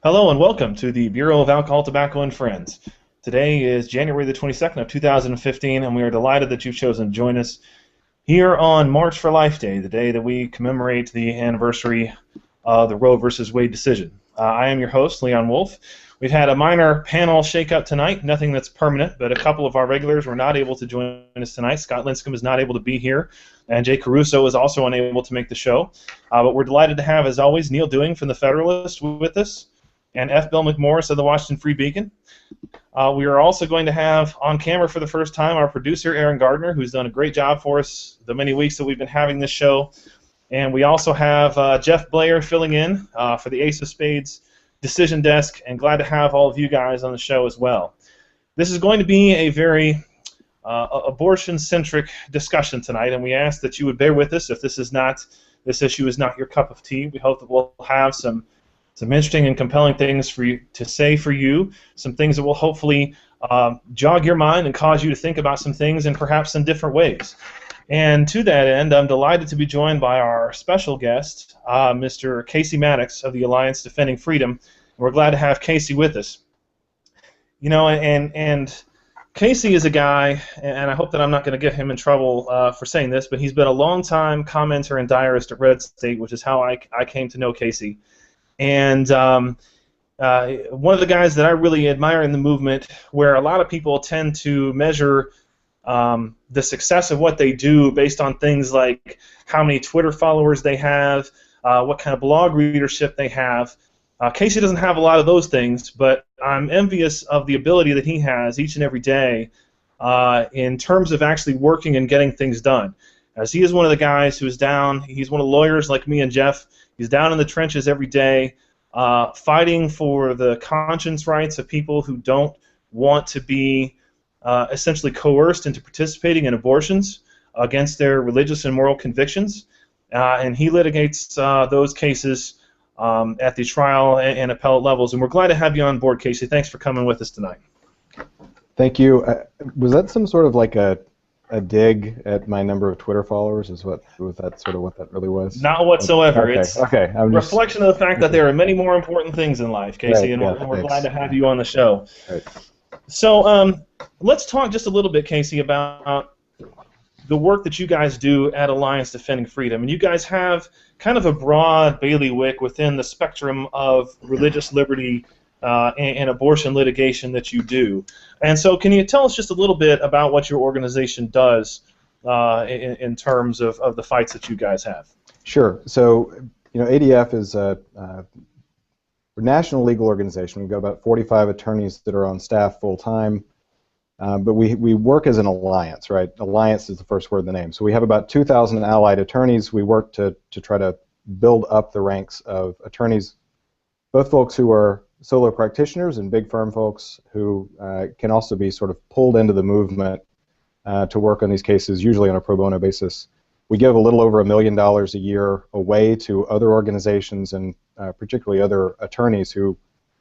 Hello and welcome to the Bureau of Alcohol, Tobacco, and Friends. Today is January the 22nd of 2015, and we are delighted that you've chosen to join us here on March for Life Day, the day that we commemorate the anniversary of the Roe versus Wade decision. I am your host, Leon Wolf. We've had a minor panel shakeup tonight, nothing that's permanent, but a couple of our regulars were not able to join us tonight. Scott Lincicome is not able to be here, and Caruso is also unable to make the show. But we're delighted to have, as always, Neal from the Federalist with us, and F. Bill McMorris of the Washington Free Beacon. We are also going to have on camera for the first time our producer, Aaron Gardner, who's done a great job for us the many weeks that we've been having this show. And we also have Jeff Blair filling in for the Ace of Spades Decision Desk, and glad to have all of you guys on the show as well. This is going to be a very abortion-centric discussion tonight, and we ask that you would bear with us if this issue is not your cup of tea. We hope that we'll have some interesting and compelling things for you to say for you, some things that will hopefully jog your mind and cause you to think about some things in perhaps in different ways. And to that end, I'm delighted to be joined by our special guest, Mr. Casey Maddox of the Alliance Defending Freedom. We're glad to have Casey with us. You know, and Casey is a guy, and I hope that I'm not going to get him in trouble for saying this, but he's been a long-time commenter and diarist at Red State, which is how I came to know Casey. And one of the guys that I really admire in the movement, where a lot of people tend to measure the success of what they do based on things like how many Twitter followers they have, what kind of blog readership they have. Casey doesn't have a lot of those things, but I'm envious of the ability that he has each and every day in terms of actually working and getting things done. As he is one of the guys who is down, he's one of the lawyers like me and Jeff. He's down in the trenches every day, fighting for the conscience rights of people who don't want to be essentially coerced into participating in abortions against their religious and moral convictions. And he litigates those cases at the trial and appellate levels. And we're glad to have you on board, Casey. Thanks for coming with us tonight. Thank you. Was that some sort of like a dig at my number of Twitter followers? Was that sort of what that really was? Not whatsoever. Okay. It's okay. a reflection of the fact that there are many more important things in life, Casey, right, and we're glad to have you on the show. Right. So let's talk just a little bit, Casey, about the work that you guys do at Alliance Defending Freedom. And you guys have kind of a broad bailiwick within the spectrum of religious liberty and abortion litigation that you do. And so can you tell us just a little bit about what your organization does in terms of the fights that you guys have? Sure. So, you know, ADF is a national legal organization. We've got about 45 attorneys that are on staff full-time, but we work as an alliance, right? Alliance is the first word in the name. So we have about 2,000 allied attorneys. We work to try to build up the ranks of attorneys, both folks who are solo practitioners and big firm folks who can also be sort of pulled into the movement to work on these cases, usually on a pro bono basis. We give a little over $1 million a year away to other organizations and particularly other attorneys who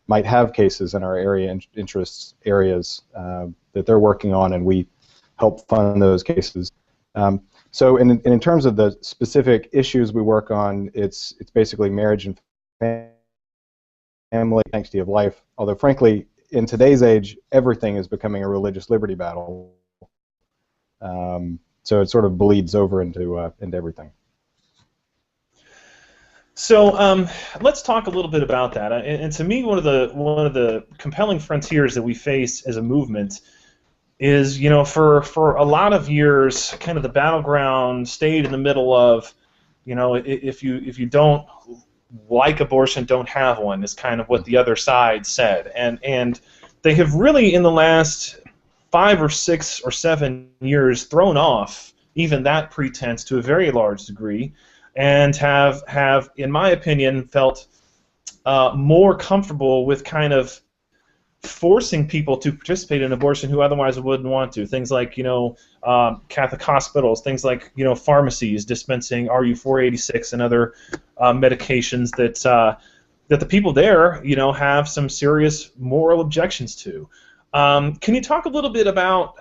might have cases in our area interests areas that they're working on, and we help fund those cases. So in terms of the specific issues we work on, it's basically marriage and family, sanctity of life, although frankly, in today's age, everything is becoming a religious liberty battle. So it sort of bleeds over into everything. So let's talk a little bit about that. And to me, one of the compelling frontiers that we face as a movement is, you know, for a lot of years, kind of the battleground stayed in the middle of, you know, if you don't like abortion, don't have one, is kind of what the other side said. And they have really, in the last 5 or 6 or 7 years, thrown off even that pretense to a very large degree, and have in my opinion, felt more comfortable with kind of forcing people to participate in abortion who otherwise wouldn't want to. Things like, you know, Catholic hospitals, things like, you know, pharmacies dispensing RU-486 and other medications that the people there, you know, have some serious moral objections to. Can you talk a little bit about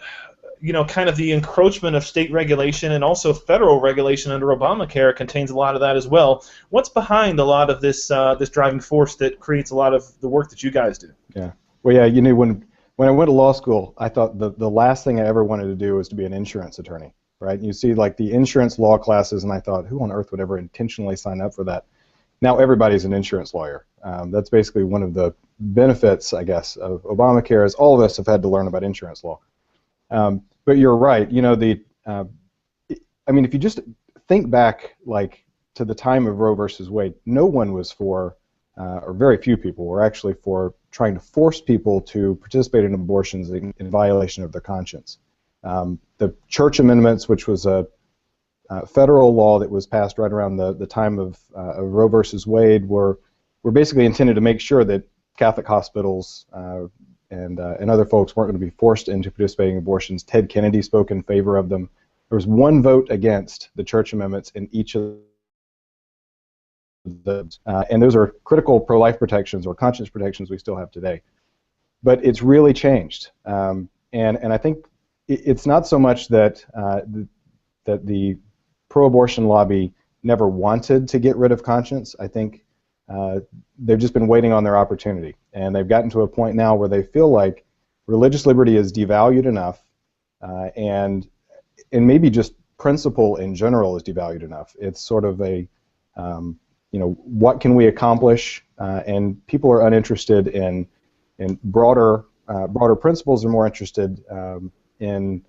kind of the encroachment of state regulation and also federal regulation under Obamacare contains a lot of that as well. What's behind a lot of this this driving force that creates a lot of the work that you guys do? Yeah. Well, yeah. When I went to law school, I thought the last thing I ever wanted to do was to be an insurance attorney, right? And you see like the insurance law classes, and I thought, who on earth would ever intentionally sign up for that? Now everybody's an insurance lawyer. That's basically one of the benefits, I guess, of Obamacare, is all of us have had to learn about insurance law. But you're right. I mean, if you just think back, like to the time of Roe versus Wade, no one was for, or very few people were actually for trying to force people to participate in abortions in violation of their conscience. The Church Amendments, which was a federal law that was passed right around the time of Roe versus Wade, were basically intended to make sure that Catholic hospitals and other folks weren't going to be forced into participating in abortions. Ted Kennedy spoke in favor of them. There was one vote against the Church Amendments in each of those, and those are critical pro-life protections or conscience protections we still have today. But it's really changed, and I think it's not so much that that the pro-abortion lobby never wanted to get rid of conscience. I think they've just been waiting on their opportunity, and they've gotten to a point now where they feel like religious liberty is devalued enough, and maybe just principle in general is devalued enough. It's sort of a what can we accomplish, and people are uninterested in broader principles. Are more interested in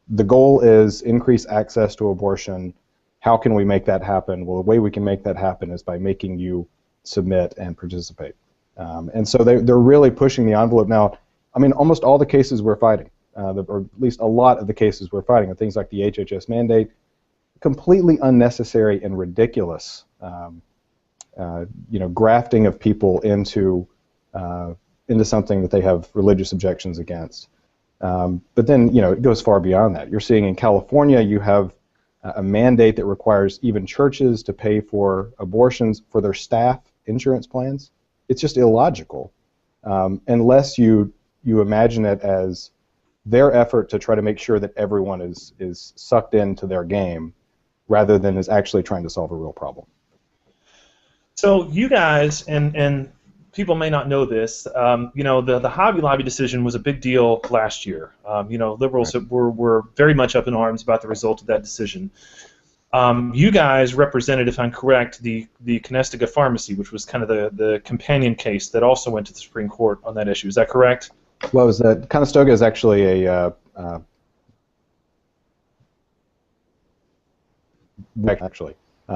the goal is increase access to abortion. How can we make that happen? Well, the way we can make that happen is by making you submit and participate. And so they're really pushing the envelope now. I mean, almost all the cases we're fighting, or at least a lot of the cases we're fighting, are things like the HHS mandate, completely unnecessary and ridiculous, grafting of people into something that they have religious objections against. But then, it goes far beyond that. You're seeing in California, you have a mandate that requires even churches to pay for abortions for their staff insurance plans. It's just illogical, unless you imagine it as their effort to try to make sure that everyone is sucked into their game, rather than is actually trying to solve a real problem. So you guys, and people may not know this, the Hobby Lobby decision was a big deal last year. Liberals were very much up in arms about the result of that decision. You guys represented, if I'm correct, the Conestoga Pharmacy, which was kind of the companion case that also went to the Supreme Court on that issue. Is that correct? Well, Conestoga is actually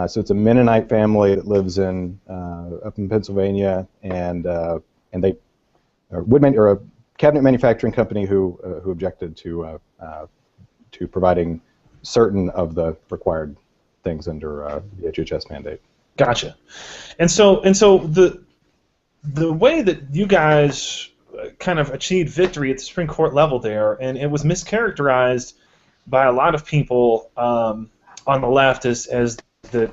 so it's a Mennonite family that lives up in Pennsylvania, and they are a cabinet manufacturing company who objected to providing certain of the required things under the HHS mandate. Gotcha. And so the way that you guys kind of achieved victory at the Supreme Court level there, and it was mischaracterized by a lot of people on the left as that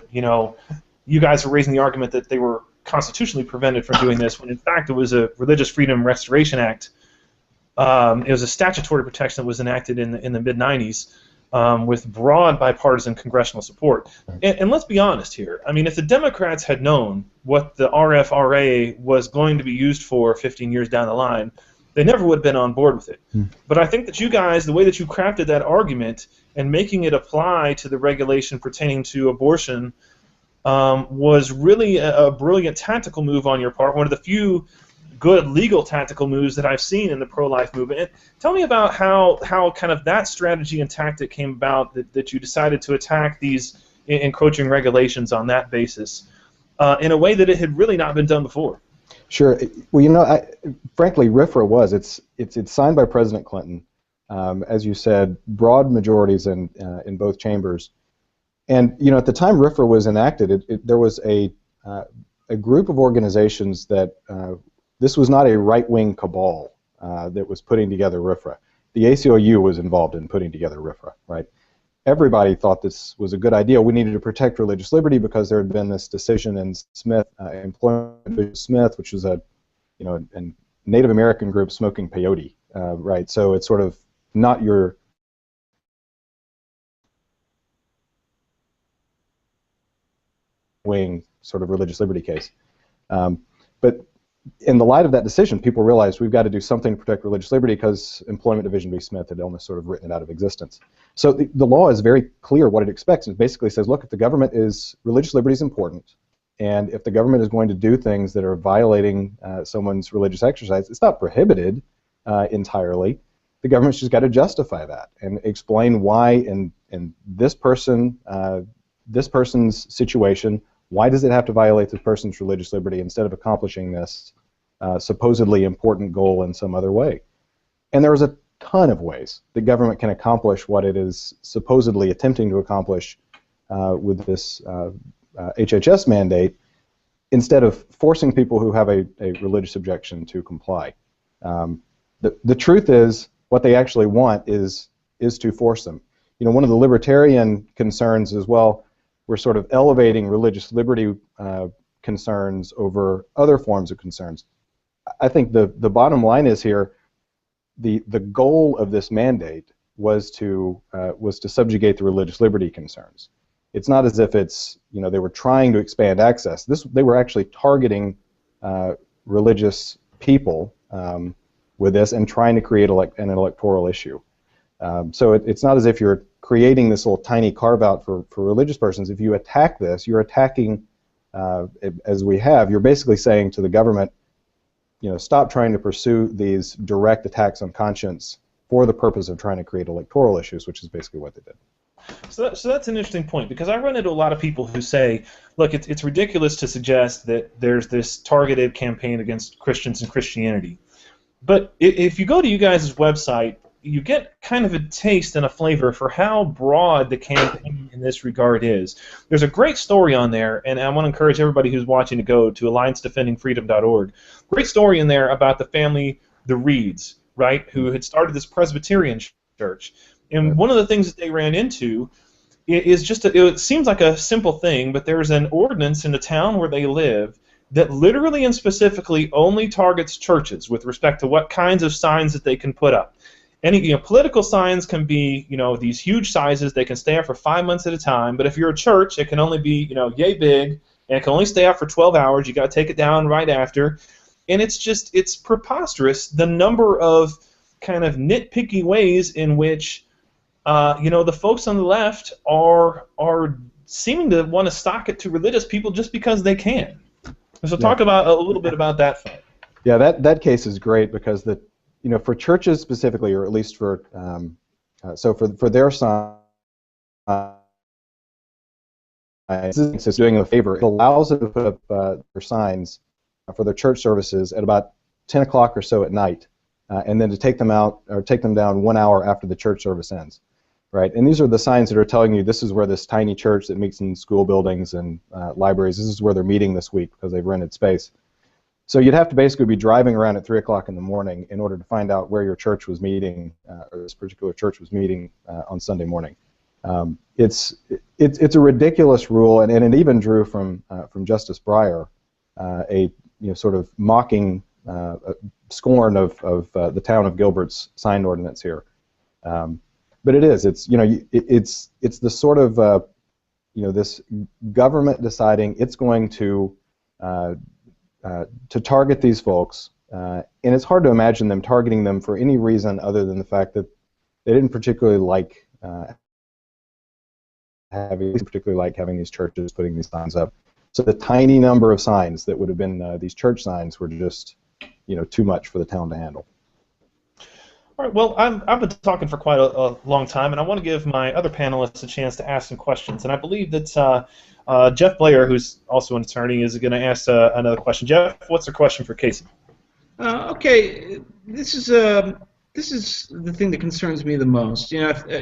you guys were raising the argument that they were constitutionally prevented from doing this, when in fact it was a Religious Freedom Restoration Act. It was a statutory protection that was enacted in the mid-'90s with broad bipartisan congressional support. And let's be honest here. I mean, if the Democrats had known what the RFRA was going to be used for 15 years down the line, they never would have been on board with it. But I think that you guys, the way that you crafted that argument and making it apply to the regulation pertaining to abortion was really a brilliant tactical move on your part, one of the few good legal tactical moves that I've seen in the pro-life movement. Tell me about how kind of that strategy and tactic came about, that you decided to attack these encroaching regulations on that basis in a way that it had really not been done before. Sure. Well, frankly, RFRA was. It's signed by President Clinton, as you said, broad majorities in both chambers. And at the time RFRA was enacted, there was a group of organizations that this was not a right-wing cabal that was putting together RFRA. The ACLU was involved in putting together RFRA, right? Everybody thought this was a good idea. We needed to protect religious liberty because there had been this decision in Smith, employment Smith, which was a Native American group smoking peyote right? So it's sort of not your wing sort of religious liberty case. But in the light of that decision, people realized we've got to do something to protect religious liberty because Employment Division v. Smith had almost sort of written it out of existence. So the law is very clear what it expects. It basically says, look, if the government religious liberty is important, and if the government is going to do things that are violating someone's religious exercise, it's not prohibited entirely. The government's just got to justify that and explain why in this person's situation, why does it have to violate this person's religious liberty instead of accomplishing this supposedly important goal in some other way? And there's a ton of ways the government can accomplish what it is supposedly attempting to accomplish with this HHS mandate instead of forcing people who have a religious objection to comply. The truth is, what they actually want is to force them. You know, one of the libertarian concerns is, well, we're sort of elevating religious liberty concerns over other forms of concerns. I think the bottom line is here, the goal of this mandate was to subjugate the religious liberty concerns. It's not as if it's, you know, they were trying to expand access. They were actually targeting religious people with this and trying to create an electoral issue. So it's not as if you're creating this little tiny carve-out for religious persons. If you attack this, you're attacking, as we have, you're basically saying to the government, you know, stop trying to pursue these direct attacks on conscience for the purpose of trying to create electoral issues, which is basically what they did. So that's an interesting point, because I run into a lot of people who say, look, it's ridiculous to suggest that there's this targeted campaign against Christians and Christianity. But if you go to you guys' website, you get kind of a taste and a flavor for how broad the campaign in this regard is. There's a great story on there, and I want to encourage everybody who's watching to go to alliancedefendingfreedom.org. Great story in there about the family, the Reeds, right, who had started this Presbyterian church. And one of the things that they ran into is just, it seems like a simple thing, but there's an ordinance in the town where they live that literally and specifically only targets churches with respect to what kinds of signs that they can put up. Any, you know, political signs can be, you know, these huge sizes. They can stay up for 5 months at a time. But if you're a church, it can only be, you know, yay big, and it can only stay up for 12 hours. You got to take it down right after. And it's preposterous, the number of kind of nitpicky ways in which, you know, the folks on the left are seeming to want to stock it to religious people just because they can. So talk about a little bit about that fight. Yeah, that case is great because you know, for churches specifically, or at least for for their signs, it's doing them a favor. It allows them to put up their signs for their church services at about 10 o'clock or so at night, and then to take them out or take them down 1 hour after the church service ends, right? And these are the signs that are telling you this is where this tiny church that meets in school buildings and libraries, this is where they're meeting this week because they've rented space. So you'd have to basically be driving around at 3 o'clock in the morning in order to find out where your church was meeting, or this particular church was meeting on Sunday morning. It's a ridiculous rule, and it even drew from Justice Breyer a sort of mocking scorn of the town of Gilbert's sign ordinance here. But it's the sort of this government deciding it's going to target these folks, and it's hard to imagine them targeting them for any reason other than the fact that they didn't particularly like having these churches putting these signs up. So the tiny number of signs that would have been these church signs were just too much for the town to handle. All right, well, I've been talking for quite a long time, and I want to give my other panelists a chance to ask some questions. And I believe that Jeff Blair, who's also an attorney, is going to ask another question. Jeff, what's the question for Casey? Okay, this is the thing that concerns me the most.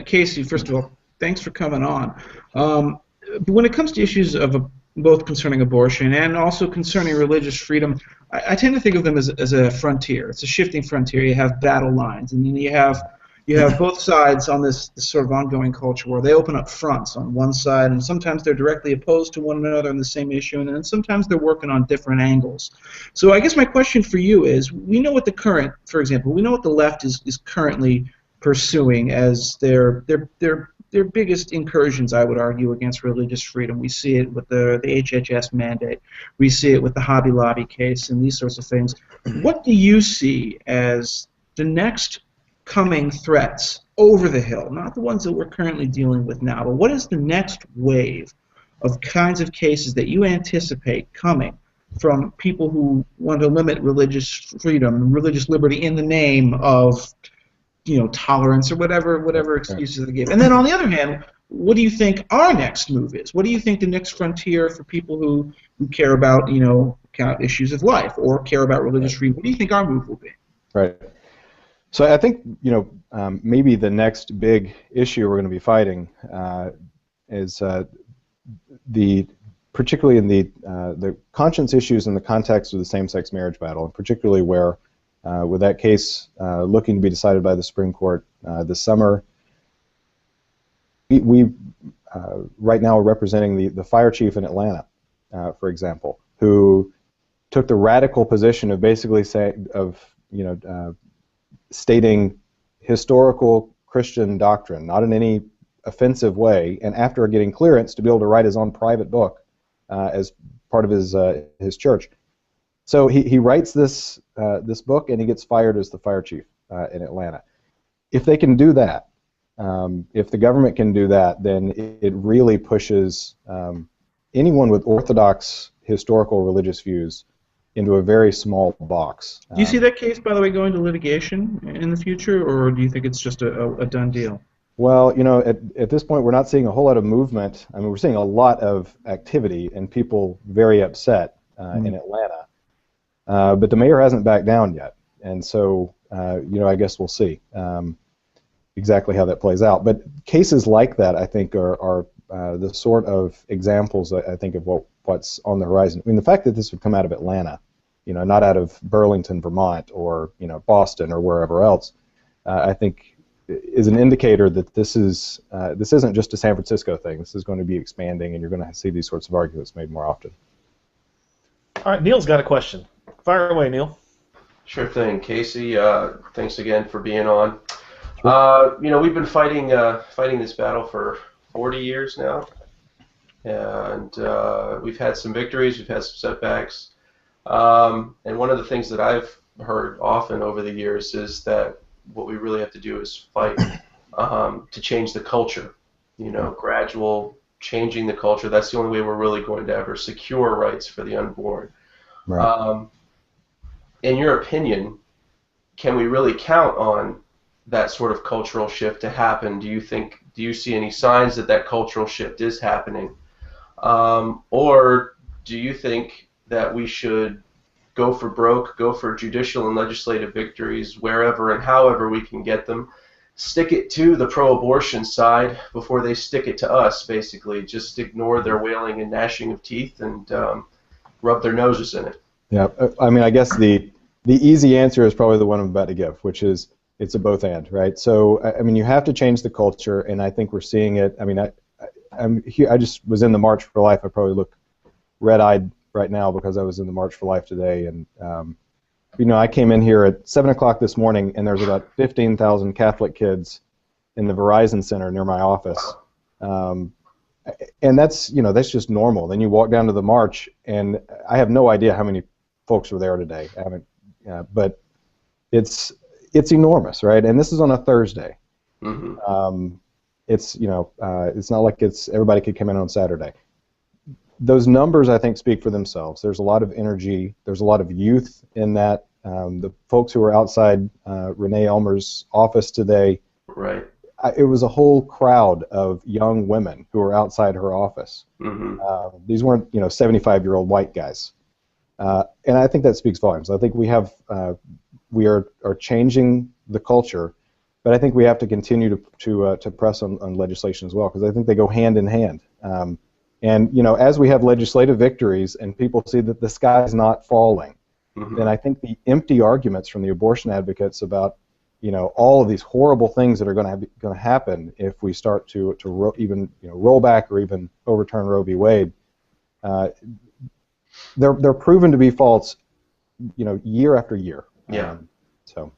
Casey, first of all, thanks for coming on. But when it comes to issues of both concerning abortion and also concerning religious freedom, I tend to think of them as a frontier. It's a shifting frontier. You have battle lines, and then you have You have both sides on this sort of ongoing culture where they open up fronts on one side, and sometimes they're directly opposed to one another on the same issue, and then sometimes they're working on different angles. So I guess my question for you is, we know what the current, for example, we know what the left is currently pursuing as their biggest incursions, I would argue, against religious freedom. We see it with the HHS mandate. We see it with the Hobby Lobby case and these sorts of things. What do you see as the next coming threats over the hill, not the ones that we're currently dealing with now, but what is the next wave of kinds of cases that you anticipate coming from people who want to limit religious freedom, religious liberty in the name of, you know, tolerance or whatever excuses they give? And then on the other hand, what do you think our next move is? What do you think the next frontier for people who care about, you know, issues of life or care about religious freedom? What do you think our move will be? Right. So I think, you know, maybe the next big issue we're going to be fighting is particularly in the conscience issues in the context of the same-sex marriage battle, and particularly where with that case looking to be decided by the Supreme Court this summer, we right now are representing the fire chief in Atlanta, for example, who took the radical position of basically stating historical Christian doctrine, not in any offensive way, and after getting clearance to be able to write his own private book as part of his church. So he writes this book, and he gets fired as the fire chief in Atlanta. If they can do that, if the government can do that, then it really pushes anyone with orthodox historical religious views into a very small box. Do you see that case, by the way, going to litigation in the future, or do you think it's just a done deal? Well, you know, at this point, we're not seeing a whole lot of movement. I mean, we're seeing a lot of activity and people very upset in Atlanta. But the mayor hasn't backed down yet. And so, you know, I guess we'll see exactly how that plays out. But cases like that, I think, are the sort of examples, I think, of what's on the horizon. I mean, the fact that this would come out of Atlanta, you know, not out of Burlington, Vermont, or, you know, Boston or wherever else, I think is an indicator that this isn't just a San Francisco thing. This is going to be expanding, and you're going to see these sorts of arguments made more often. All right, Neal's got a question. Fire away, Neal. Sure thing, Casey. Thanks again for being on. You know, we've been fighting this battle for 40 years now, and we've had some victories, we've had some setbacks, and one of the things that I've heard often over the years is that what we really have to do is fight to change the culture. You know, gradual changing the culture. That's the only way we're really going to ever secure rights for the unborn. Right. In your opinion, can we really count on that sort of cultural shift to happen? Do you see any signs that cultural shift is happening? Or do you think that we should go for broke, go for judicial and legislative victories wherever and however we can get them, stick it to the pro-abortion side before they stick it to us, basically, just ignore their wailing and gnashing of teeth and rub their noses in it? Yeah, I mean, I guess the easy answer is probably the one I'm about to give, which is it's a both and, right? So, I mean, you have to change the culture, and I think we're seeing it. I mean, I just was in the March for Life. I probably look red-eyed right now because I was in the March for Life today, and you know, I came in here at 7 o'clock this morning, and there's about 15,000 Catholic kids in the Verizon Center near my office, and that's, you know, that's just normal. Then you walk down to the march, and I have no idea how many folks were there today. I haven't, but it's enormous, right? And this is on a Thursday. Mm-hmm. It's, you know, it's not like everybody could come in on Saturday. Those numbers, I think, speak for themselves. There's a lot of energy. There's a lot of youth in that. The folks who were outside Renee Elmer's office today, right? It was a whole crowd of young women who were outside her office. Mm-hmm. These weren't, you know, 75-year-old white guys. And I think that speaks volumes. I think we are changing the culture, but I think we have to continue to press on legislation as well, because I think they go hand in hand. And, you know, as we have legislative victories and people see that the sky is not falling, mm-hmm. then I think the empty arguments from the abortion advocates about, all of these horrible things that are going to happen if we start to even roll back or even overturn Roe v. Wade. They're proven to be false, year after year. Yeah. So.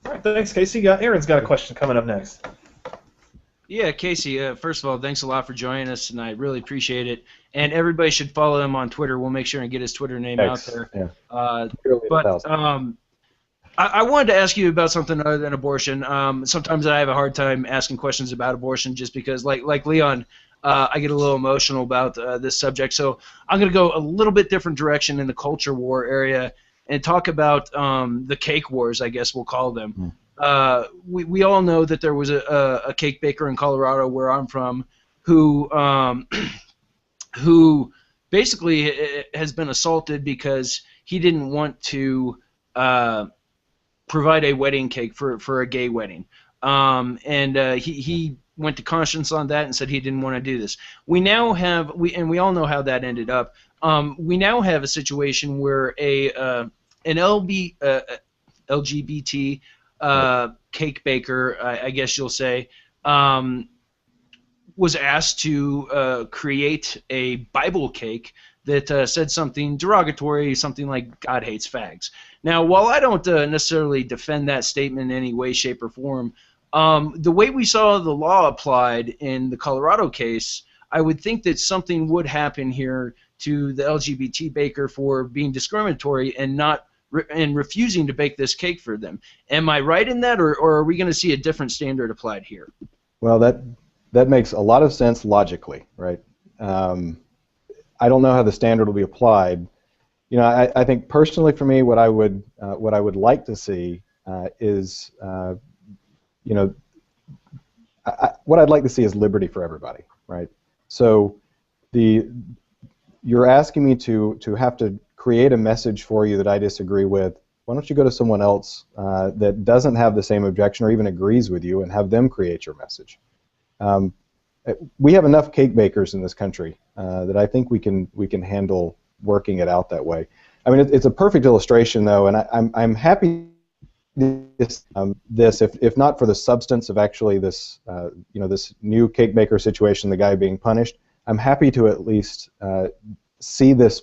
All right, thanks, Casey. Aaron's got a question coming up next. Yeah, Casey, first of all, thanks a lot for joining us tonight. Really appreciate it. And everybody should follow him on Twitter. We'll make sure and get his Twitter name out there. Yeah. But I wanted to ask you about something other than abortion. Sometimes I have a hard time asking questions about abortion just because, like Leon, I get a little emotional about this subject. So I'm going to go a little bit different direction in the culture war area and talk about the cake wars, I guess we'll call them. We all know that there was a cake baker in Colorado, where I'm from, who basically has been assaulted because he didn't want to provide a wedding cake for a gay wedding. He went to conscience on that and said he didn't want to do this. We now have, we all know how that ended up. We now have a situation where an LGBT cake baker, I guess you'll say, was asked to create a Bible cake that said something derogatory, something like God hates fags. Now, while I don't necessarily defend that statement in any way, shape, or form, the way we saw the law applied in the Colorado case, I would think that something would happen here to the LGBT baker for being discriminatory and refusing to bake this cake for them. Am I right in that, or are we going to see a different standard applied here? Well, that makes a lot of sense logically, right? I don't know how the standard will be applied. I think personally for me, what I would like to see is what I'd like to see is liberty for everybody, right? So you're asking me to have to create a message for you that I disagree with. Why don't you go to someone else that doesn't have the same objection or even agrees with you and have them create your message? We have enough cake bakers in this country that I think we can handle working it out that way. I mean, it's a perfect illustration, though, and I'm happy this if not for the substance of actually this this new cake baker situation, the guy being punished. I'm happy to at least see this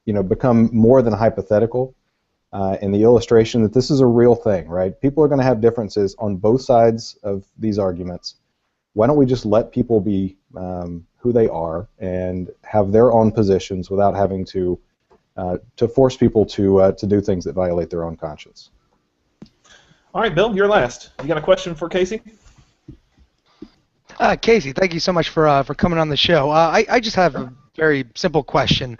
become more than hypothetical in the illustration that this is a real thing, right? People are going to have differences on both sides of these arguments. Why don't we just let people be who they are and have their own positions without having to force people to do things that violate their own conscience? All right, Bill, you're last. You got a question for Casey? Casey, thank you so much for coming on the show. I just have a very simple question.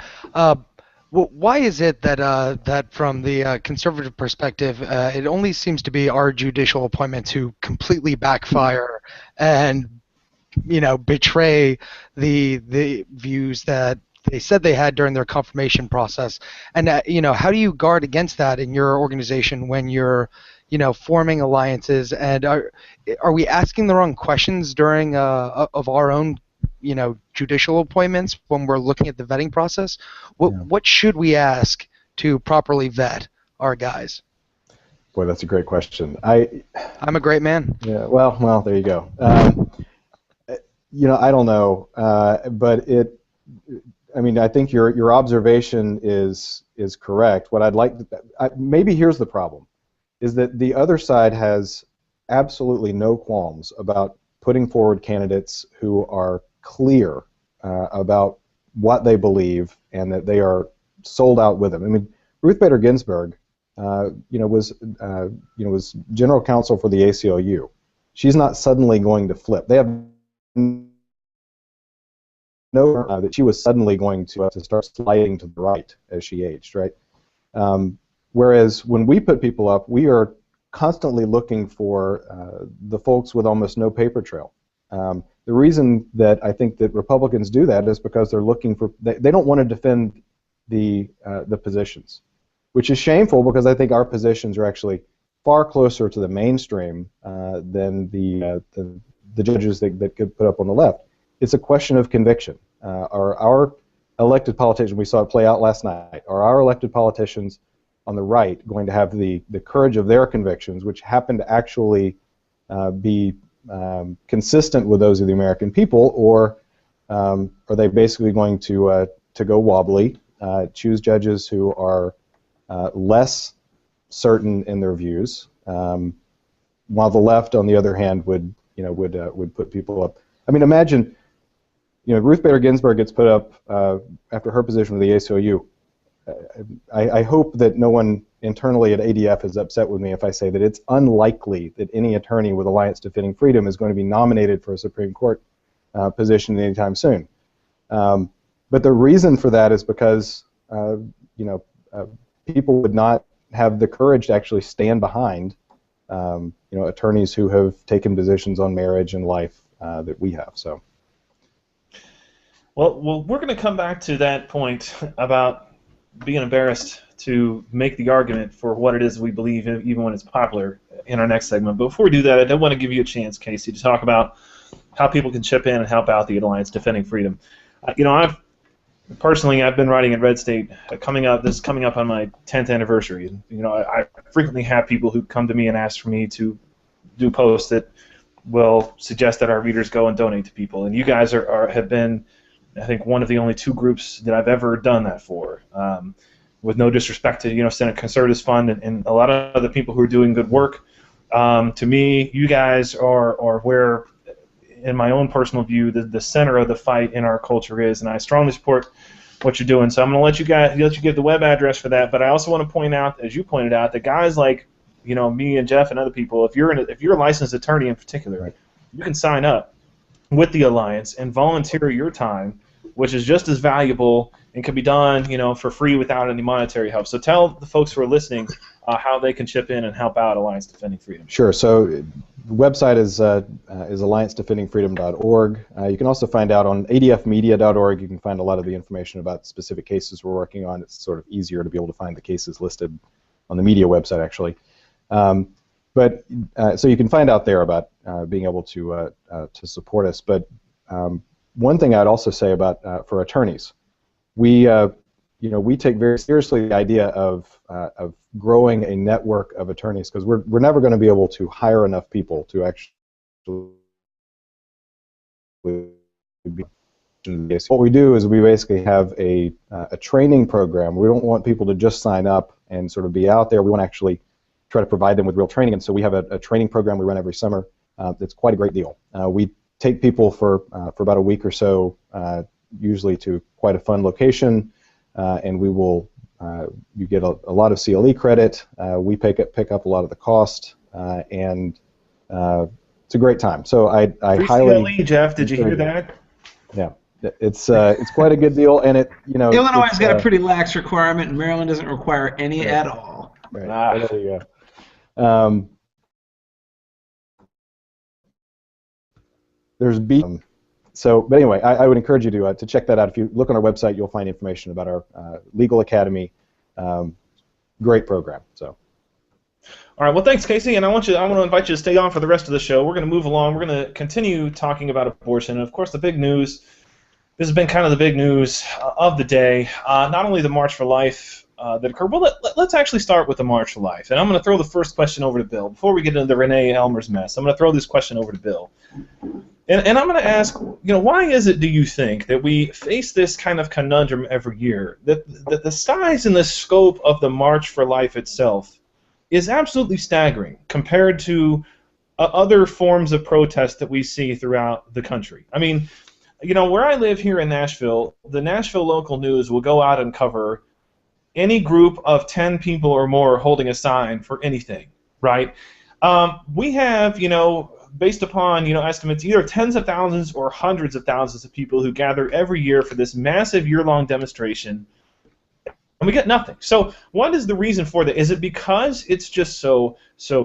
Why is it that from the conservative perspective, it only seems to be our judicial appointments who completely backfire and betray the views that they said they had during their confirmation process? And how do you guard against that in your organization when you're forming alliances? And are we asking the wrong questions during of our own judicial appointments when we're looking at the vetting process? What should we ask to properly vet our guys? Boy, that's a great question. I'm a great man. Yeah. Well, there you go. I don't know, but I think your observation is correct. What I'd like maybe here's the problem, is that the other side has absolutely no qualms about putting forward candidates who are clear about what they believe and that they are sold out with them. I mean, Ruth Bader Ginsburg, was general counsel for the ACLU. She's not suddenly going to flip. They have no that she was suddenly going to start sliding to the right as she aged, right? Whereas when we put people up, we are constantly looking for the folks with almost no paper trail. The reason that I think that Republicans do that is because they're looking for, they don't want to defend the positions, which is shameful because I think our positions are actually far closer to the mainstream than the judges that could put up on the left. It's a question of conviction. Are our elected politicians, we saw it play out last night, are our elected politicians on the right going to have the courage of their convictions, which happen to actually be consistent with those of the American people, or are they basically going to go wobbly, choose judges who are less certain in their views, while the left, on the other hand, would put people up. I mean, imagine, Ruth Bader Ginsburg gets put up after her position with the ACLU. I hope that no one internally at ADF is upset with me if I say that it's unlikely that any attorney with Alliance Defending Freedom is going to be nominated for a Supreme Court position anytime soon. But the reason for that is because people would not have the courage to actually stand behind attorneys who have taken positions on marriage and life that we have. So. Well, we're going to come back to that point about being embarrassed to make the argument for what it is we believe, even when it's popular, in our next segment. But before we do that, I do want to give you a chance, Casey, to talk about how people can chip in and help out the Alliance Defending Freedom. I've been writing at Red State. This is coming up on my 10th anniversary. I frequently have people who come to me and ask for me to do posts that will suggest that our readers go and donate to people. And you guys have been, I think, one of the only two groups that I've ever done that for. With no disrespect to Senate Conservatives Fund and a lot of other people who are doing good work. To me, you guys are where, in my own personal view, the center of the fight in our culture is, and I strongly support what you're doing. So I'm going to let you give the web address for that. But I also want to point out, as you pointed out, that guys like me and Jeff and other people, if you're a licensed attorney in particular, right, you can sign up with the Alliance and volunteer your time, which is just as valuable and can be done, for free without any monetary help. So tell the folks who are listening how they can chip in and help out Alliance Defending Freedom. Sure. So the website is alliancedefendingfreedom.org. You can also find out on adfmedia.org. You can find a lot of the information about specific cases we're working on. It's sort of easier to be able to find the cases listed on the media website, actually. So you can find out there about being able to support us. But one thing I'd also say about for attorneys, we take very seriously the idea of growing a network of attorneys, because we're never going to be able to hire enough people to actually. What we do is we basically have a training program. We don't want people to just sign up and sort of be out there. We want to actually try to provide them with real training, and so we have a training program we run every summer. That's quite a great deal. We take people for about a week or so, usually to quite a fun location, and we will you get a lot of CLE credit. We pick up a lot of the cost, and it's a great time. So I highly CLE, Jeff, did you hear that? Yeah, it's quite a good deal, and Illinois has got a pretty lax requirement, and Maryland doesn't require any at all. Right. There you go. There's but anyway, I would encourage you to check that out. If you look on our website, you'll find information about our Legal Academy. Great program. So. All right. Well, thanks, Casey, and I want to invite you to stay on for the rest of the show. We're going to move along. We're going to continue talking about abortion, and of course, the big news. This has been kind of the big news of the day. Not only the March for Life that occurred. Well, let's actually start with the March for Life, and I'm going to throw the first question over to Bill before we get into the Renee Elmer's mess. I'm going to throw this question over to Bill. And I'm going to ask, why is it, do you think, that we face this kind of conundrum every year, that the size and the scope of the March for Life itself is absolutely staggering compared to other forms of protest that we see throughout the country? I mean, where I live here in Nashville, the Nashville local news will go out and cover any group of 10 people or more holding a sign for anything, right? We have, based upon estimates, either tens of thousands or hundreds of thousands of people who gather every year for this massive year-long demonstration, and we get nothing. So what is the reason for that? Is it because it's just so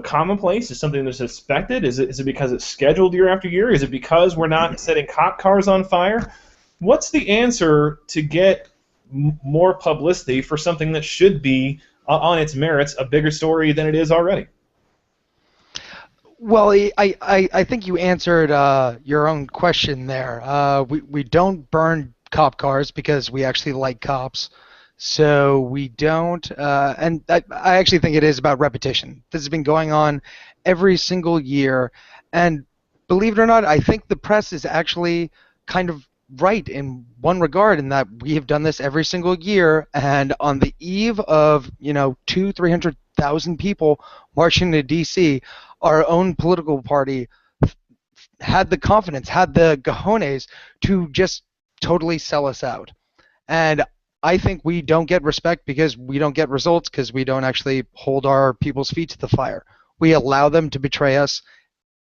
commonplace? Is something that's expected? Is it because it's scheduled year after year? Is it because we're not setting cop cars on fire? What's the answer to get more publicity for something that should be, on its merits, a bigger story than it is already? Well, I think you answered your own question there. We don't burn cop cars because we actually like cops. so we don't. And I actually think it is about repetition. This has been going on every single year, and believe it or not, I think the press is actually kind of right in one regard, in that we have done this every single year, and on the eve of 300,000 people marching to D.C., our own political party had the confidence, had the cojones to just totally sell us out. And I think we don't get respect because we don't get results, because we don't actually hold our people's feet to the fire. We allow them to betray us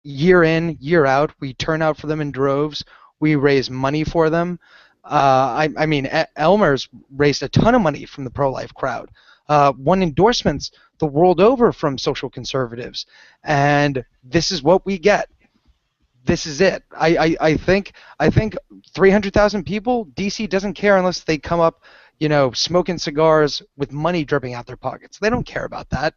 year in, year out. We turn out for them in droves. We raise money for them. I mean, Elmer's raised a ton of money from the pro-life crowd. Won endorsements the world over from social conservatives. And this is what we get. This is it. I think 300,000 people, DC doesn't care unless they come up, smoking cigars with money dripping out their pockets. They don't care about that.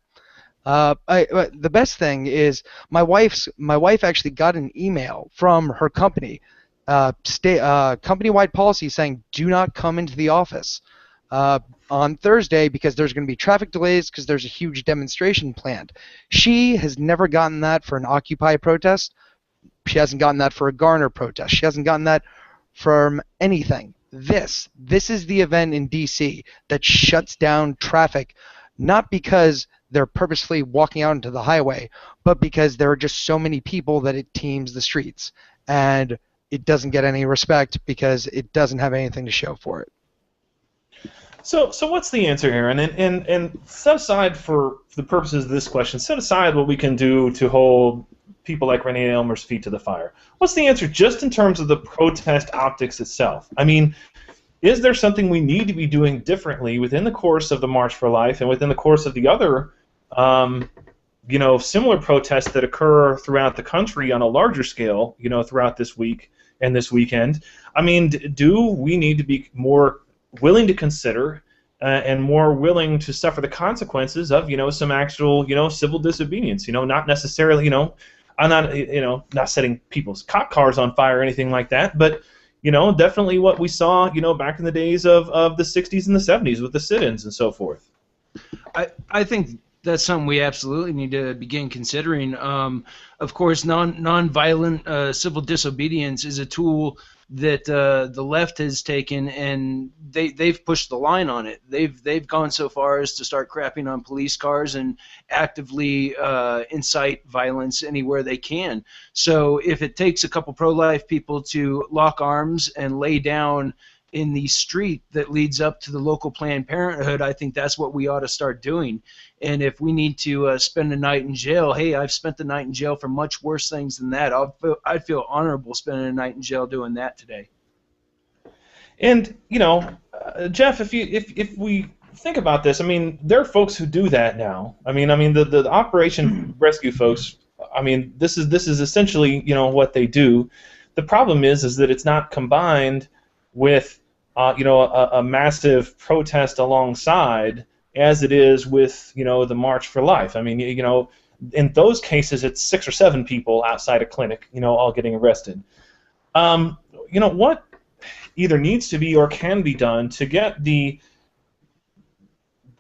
The best thing is my wife actually got an email from her company, company-wide policy saying do not come into the office on Thursday because there's going to be traffic delays because there's a huge demonstration planned. She has never gotten that for an Occupy protest. She hasn't gotten that for a Garner protest. She hasn't gotten that from anything. This is the event in D.C. that shuts down traffic, not because they're purposely walking out into the highway, but because there are just so many people that it teams the streets. And it doesn't get any respect because it doesn't have anything to show for it. So what's the answer here? And set aside, for the purposes of this question, set aside what we can do to hold people like Renee Elmer's feet to the fire. What's the answer just in terms of the protest optics itself? I mean, is there something we need to be doing differently within the course of the March for Life and within the course of the other similar protests that occur throughout the country on a larger scale, throughout this week and this weekend? I mean, do we need to be more willing to consider and more willing to suffer the consequences of, some actual, civil disobedience? Not necessarily, I'm not, not setting people's cop cars on fire or anything like that, but, definitely what we saw, back in the days of the 60s and the 70s with the sit-ins and so forth. I think that's something we absolutely need to begin considering. Of course, non-violent civil disobedience is a tool that the left has taken, and they've pushed the line on it. They've gone so far as to start crapping on police cars and actively incite violence anywhere they can. So if it takes a couple pro-life people to lock arms and lay down in the street that leads up to the local Planned Parenthood, I think that's what we ought to start doing. And if we need to spend a night in jail, hey, I've spent the night in jail for much worse things than that. I'd feel honorable spending a night in jail doing that today. And Jeff, if we think about this, I mean, there are folks who do that now. I mean, the Operation Rescue folks. I mean, this is essentially what they do. The problem is that it's not combined with a massive protest alongside, as it is with the March for Life. I mean, in those cases, it's 6 or 7 people outside a clinic, all getting arrested. What either needs to be or can be done to get the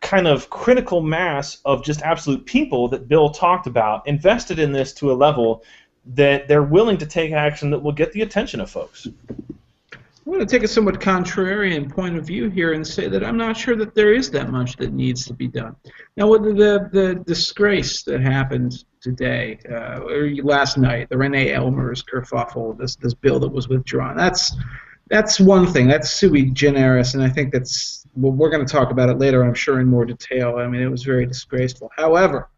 kind of critical mass of just absolute people that Bill talked about invested in this to a level that they're willing to take action that will get the attention of folks? I'm going to take a somewhat contrarian point of view here and say that I'm not sure that there is that much that needs to be done. Now, with the disgrace that happened today, or last night, the Renee Elmer's kerfuffle, this bill that was withdrawn, that's one thing. That's sui generis, and I think we're going to talk about it later, I'm sure, in more detail. I mean, it was very disgraceful. However,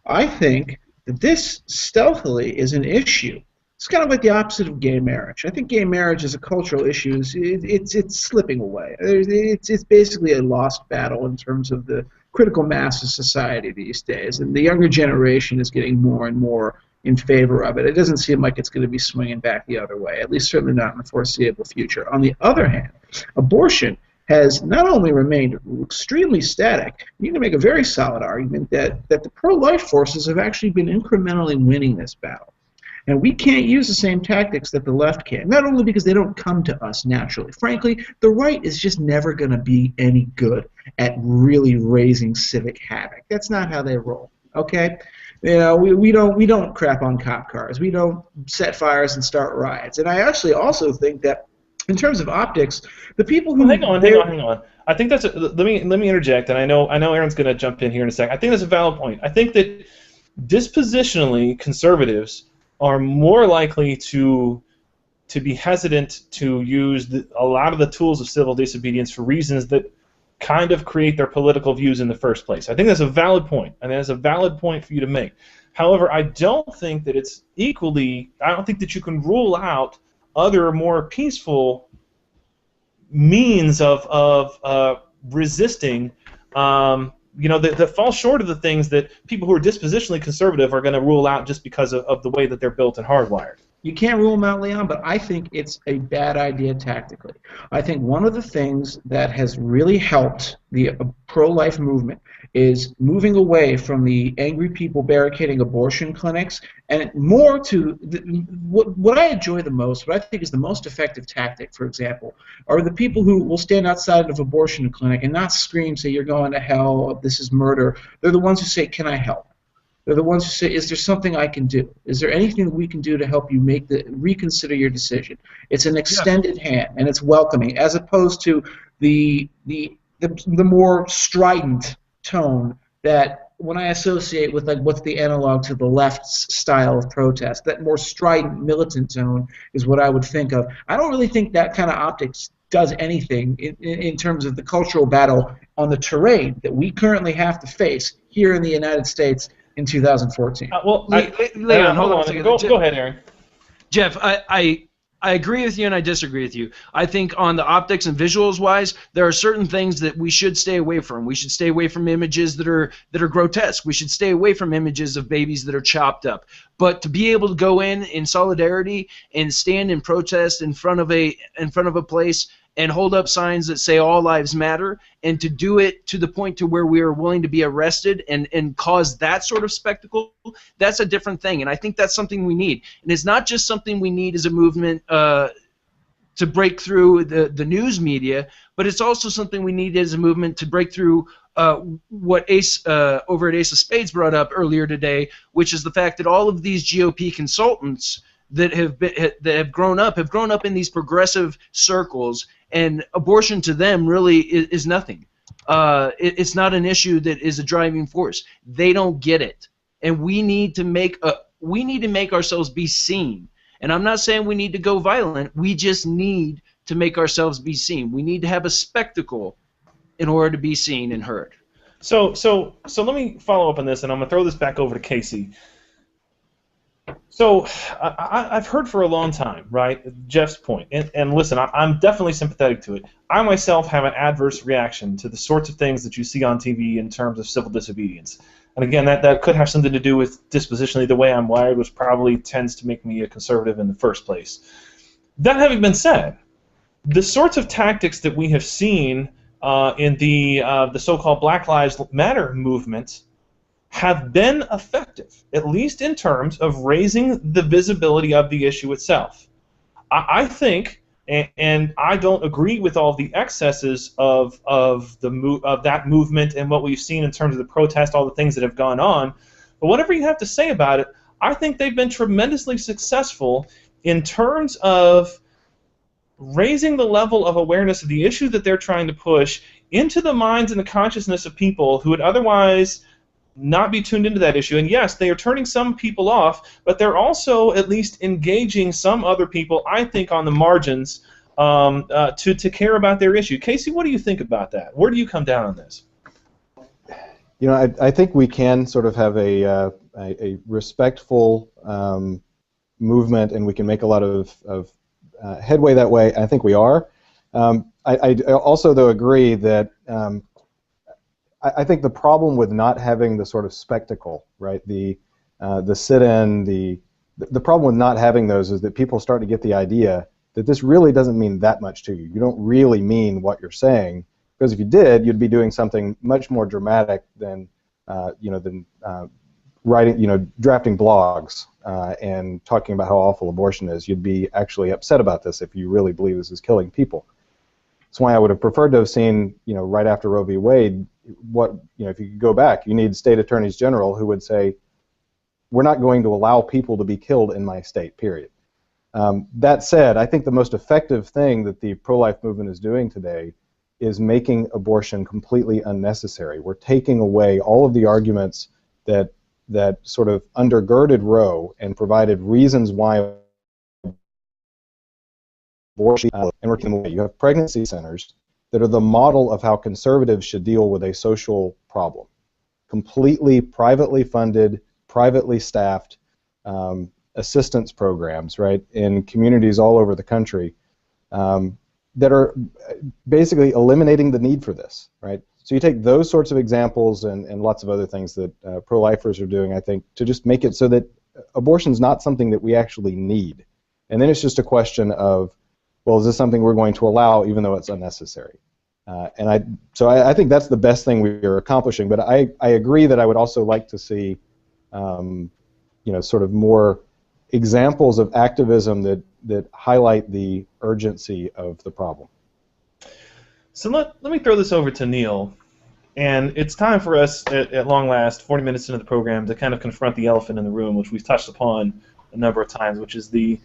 I think that this stealthily is an issue. It's kind of like the opposite of gay marriage. I think gay marriage as a cultural issue it's slipping away. It's basically a lost battle in terms of the critical mass of society these days, and the younger generation is getting more and more in favor of it. It doesn't seem like it's going to be swinging back the other way, at least certainly not in the foreseeable future. On the other hand, abortion has not only remained extremely static, you can make a very solid argument that the pro-life forces have actually been incrementally winning this battle. And we can't use the same tactics that the left can, not only because they don't come to us naturally. Frankly, the right is just never going to be any good at really raising civic havoc. That's not how they roll, okay? You know, we don't crap on cop cars. We don't set fires and start riots. And I actually also think that in terms of optics, the people who hang on. I think that's let me interject, and I know Aaron's going to jump in here in a second. I think that's a valid point. I think that dispositionally, conservatives are more likely to be hesitant to use a lot of the tools of civil disobedience for reasons that kind of create their political views in the first place. I think that's a valid point, and that's a valid point for you to make. However, I don't think that it's equally. I don't think that you can rule out other more peaceful means of resisting. That fall short of the things that people who are dispositionally conservative are going to rule out just because of the way that they're built and hardwired. You can't rule them out, Leon, but I think it's a bad idea tactically. I think one of the things that has really helped the pro-life movement is moving away from the angry people barricading abortion clinics and more to what I enjoy the most, what I think is the most effective tactic, for example, are the people who will stand outside of abortion clinic and not scream, say, you're going to hell, this is murder. They're the ones who say, can I help? They're the ones who say, is there something I can do? Is there anything that we can do to help you reconsider your decision? It's an extended hand, and it's welcoming, as opposed to the more strident tone that when I associate with, like, what's the analog to the left's style of protest, that more strident, militant tone is what I would think of. I don't really think that kind of optics does anything in terms of the cultural battle on the terrain that we currently have to face here in the United States in 2014. Leon, hold on a second. Go ahead, Aaron. Jeff, I agree with you and I disagree with you. I think on the optics and visuals wise, there are certain things that we should stay away from. We should stay away from images that are grotesque. We should stay away from images of babies that are chopped up. But to be able to go in solidarity and stand in protest in front of a place and hold up signs that say all lives matter, and to do it to the point to where we are willing to be arrested and cause that sort of spectacle, that's a different thing. And I think that's something we need. And it's not just something we need as a movement to break through the news media, but it's also something we need as a movement to break through what Ace over at Ace of Spades brought up earlier today, which is the fact that all of these GOP consultants that have grown up in these progressive circles, and abortion to them really is nothing. It's not an issue that is a driving force. They don't get it, and we need to make ourselves be seen. And I'm not saying we need to go violent. We just need to make ourselves be seen. We need to have a spectacle in order to be seen and heard. So let me follow up on this, and I'm gonna throw this back over to Casey. So I've heard for a long time, right, Jeff's point, and listen, I'm definitely sympathetic to it. I myself have an adverse reaction to the sorts of things that you see on TV in terms of civil disobedience. And again, that could have something to do with dispositionally the way I'm wired, which probably tends to make me a conservative in the first place. That having been said, the sorts of tactics that we have seen in the so-called Black Lives Matter movement have been effective, at least in terms of raising the visibility of the issue itself. I think, and I don't agree with all the excesses of that movement and what we've seen in terms of the protest, all the things that have gone on, but whatever you have to say about it, I think they've been tremendously successful in terms of raising the level of awareness of the issue that they're trying to push into the minds and the consciousness of people who would otherwise not be tuned into that issue. And yes, they are turning some people off, but they're also at least engaging some other people, I think, on the margins to care about their issue. Casey, what do you think about that? Where do you come down on this? You know, I think we can sort of have a respectful movement, and we can make a lot of headway that way. I think we are. I also, though, agree that I think the problem with not having the sort of spectacle, right, the sit-in, the problem with not having those is that people start to get the idea that this really doesn't mean that much to you. You don't really mean what you're saying, because if you did, you'd be doing something much more dramatic than writing, drafting blogs, and talking about how awful abortion is. You'd be actually upset about this if you really believe this is killing people. That's why I would have preferred to have seen, right after Roe v. Wade, if you could go back, you need state attorneys general who would say, we're not going to allow people to be killed in my state, period. That said, I think the most effective thing that the pro-life movement is doing today is making abortion completely unnecessary. We're taking away all of the arguments that sort of undergirded Roe and provided reasons why abortion, and we're taking them away. You have pregnancy centers that are the model of how conservatives should deal with a social problem. Completely privately funded, privately staffed assistance programs, right, in communities all over the country that are basically eliminating the need for this, right? So you take those sorts of examples and lots of other things that pro-lifers are doing, I think, to just make it so that abortion is not something that we actually need. And then it's just a question of, well, is this something we're going to allow even though it's unnecessary? So I think that's the best thing we are accomplishing. But I agree that I would also like to see, sort of more examples of activism that highlight the urgency of the problem. So let me throw this over to Neal, and it's time for us at long last, 40 minutes into the program, to kind of confront the elephant in the room, which we've touched upon a number of times, which is it